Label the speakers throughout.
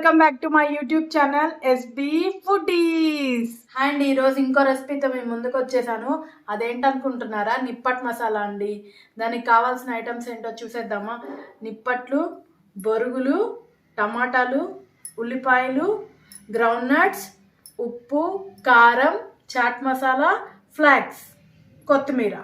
Speaker 1: Welcome back to my YouTube channel SB foodies. And ఈరోజు ఇంకో రెసిపీతో మేము ముందుకు వచ్చేసాను. అదేంటనుకుంటున్నారా? నిప్పట్ మసాలా అండి. దానికి కావాల్సిన ఐటమ్స్ ఏంటో చూసేద్దామా? నిప్పట్లు, బొరుగులు, టమాటాలు, ఉల్లిపాయలు, గ్రౌండ్ నట్స్, ఉప్పు, కారం, చాట్ మసాలా, ఫ్లాక్స్, కొత్తిమీర.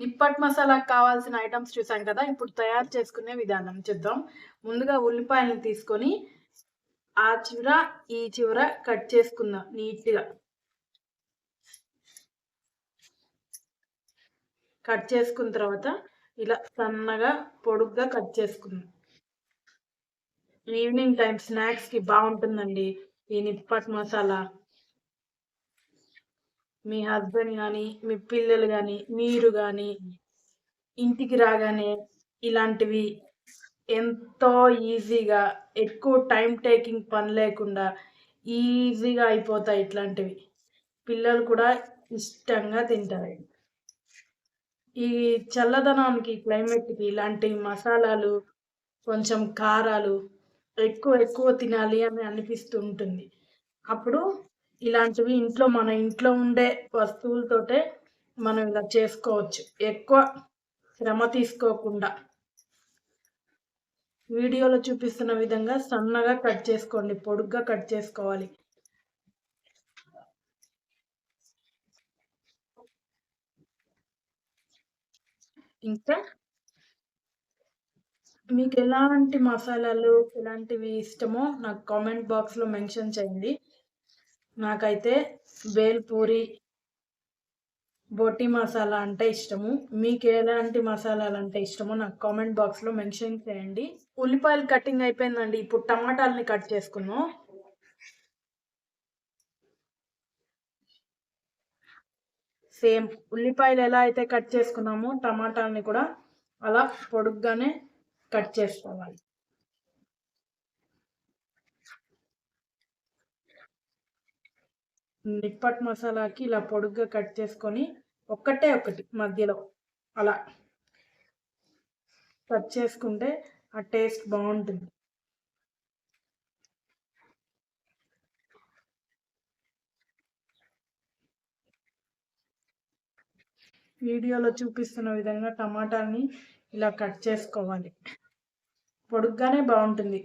Speaker 1: నిప్పట్ మసాలాకు కావాల్సిన ఐటమ్స్ చూసాం కదా. ఇప్పుడు తయారు చేసుకునే విధానం చూద్దాం. ముందుగా ఉల్లిపాయలను తీసుకొని ఆ చివర ఈ చివర కట్ చేసుకుందాం నీట్గా. కట్ చేసుకున్న తర్వాత ఇలా సన్నగా పొడుగ్గా కట్ చేసుకుందాం. ఈవినింగ్ టైం స్నాక్స్కి బాగుంటుందండి ఈ నిప్పట్ మసాలా. మీ హస్బెండ్ కానీ, మీ పిల్లలు కానీ, మీరు కానీ ఇంటికి రాగానే ఇలాంటివి ఎంతో ఈజీగా, ఎక్కువ టైం టేకింగ్ పని లేకుండా ఈజీగా అయిపోతాయి. ఇట్లాంటివి పిల్లలు కూడా ఇష్టంగా తింటారు. ఈ చల్లదనానికి, క్లైమేట్కి ఇలాంటి మసాలాలు, కొంచెం కారాలు ఎక్కువ ఎక్కువ తినాలి అని అనిపిస్తూ ఉంటుంది. అప్పుడు ఇలాంటివి మన ఇంట్లో ఉండే వస్తువులతోటే మనం ఇలా చేసుకోవచ్చు, ఎక్కువ శ్రమ తీసుకోకుండా. వీడియోలో చూపిస్తున్న విధంగా సన్నగా కట్ చేసుకోండి, పొడుగ్గా కట్ చేసుకోవాలి. ఇంకా మీకు ఎలాంటి మసాలాలు, ఎలాంటివి ఇష్టమో నాకు కామెంట్ బాక్స్లో మెన్షన్ చేయండి. నాకైతే బేల్పూరి, బోటి మసాలా అంటే ఇష్టము. మీకు ఎలాంటి మసాలాలు అంటే ఇష్టమో నాకు కామెంట్ బాక్స్లో మెన్షన్ చేయండి. ఉల్లిపాయలు కటింగ్ అయిపోయిందండి. ఇప్పుడు టమాటాలని కట్ చేసుకున్నాం. సేమ్ ఉల్లిపాయలు ఎలా అయితే కట్ చేసుకున్నామో టమాటాలని కూడా అలా పొడుగ్గానే కట్ చేసుకోవాలి. నిప్పట్ మసాలాకి ఇలా పొడుగ్గా కట్ చేసుకొని ఒకటి మధ్యలో అలా కట్ చేసుకుంటే ఆ టేస్ట్ బాగుంటుంది. వీడియోలో చూపిస్తున్న విధంగా టమాటాని ఇలా కట్ చేసుకోవాలి. పొడుగ్గానే బాగుంటుంది,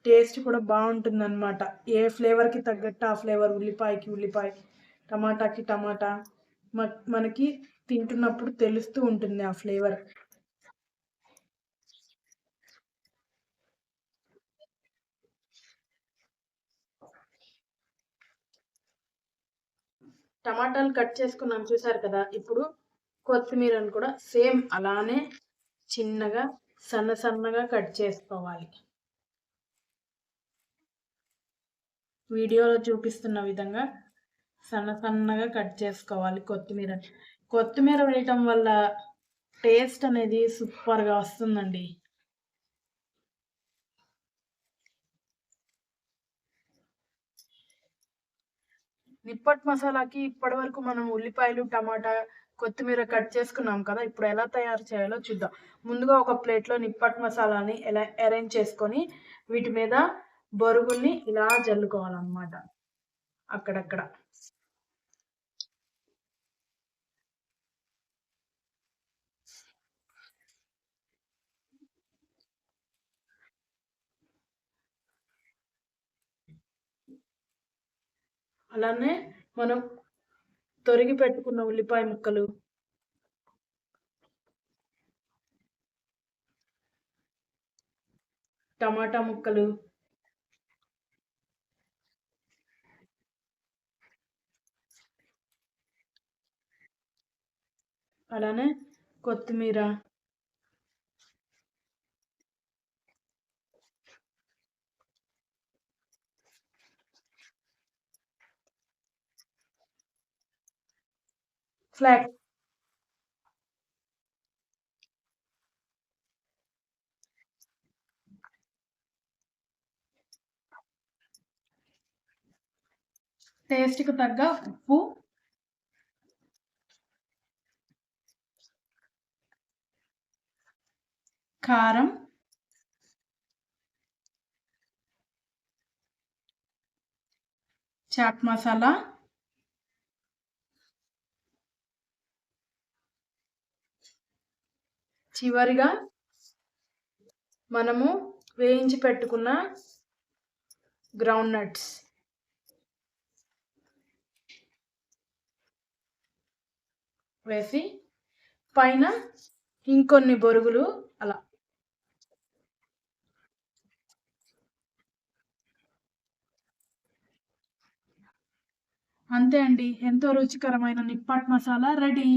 Speaker 1: టేస్ట్ కూడా బాగుంటుంది అన్నమాట. ఏ ఫ్లేవర్కి తగ్గట్టు ఆ ఫ్లేవర్, ఉల్లిపాయకి ఉల్లిపాయ, టమాటాకి టమాటా మనకి తింటున్నప్పుడు తెలుస్తూ ఉంటుంది ఆ ఫ్లేవర్. టమాటాలు కట్ చేసుకున్నాం చూసారు కదా. ఇప్పుడు కొత్తిమీరను కూడా సేమ్ అలానే చిన్నగా సన్నగా కట్ చేసుకోవాలి. వీడియోలో చూపిస్తున్న విధంగా సన్నగా కట్ చేసుకోవాలి కొత్తిమీర వేయటం వల్ల టేస్ట్ అనేది సూపర్గా వస్తుందండి. నిప్పట్ మసాలాకి ఇప్పటి వరకు మనం ఉల్లిపాయలు, టమాటా, కొత్తిమీర కట్ చేసుకున్నాం కదా. ఇప్పుడు ఎలా తయారు చేయాలో చూద్దాం. ముందుగా ఒక ప్లేట్లో నిప్పట్ మసాలాని ఎలా అరేంజ్ చేసుకొని వీటి మీద బొరుగుల్ని ఇలా జల్లుకోవాలన్నమాట అక్కడక్కడ. అలానే మనం తొరిగి పెట్టుకున్న ఉల్లిపాయ ముక్కలు, టమాటా ముక్కలు, అలానే కొత్తిమీర, ఫ్లాక్స్ టేస్ట్కి తగ్గ ఉప్పు, కారం, చాట్ మసాలా, చివరిగా మనము వేయించి పెట్టుకున్న గ్రౌండ్ నట్స్ వేసి పైన ఇంకొన్ని బొరుగులు అలా. అంతే అండి, ఎంతో రుచికరమైన నిప్పట్ మసాలా రెడీ.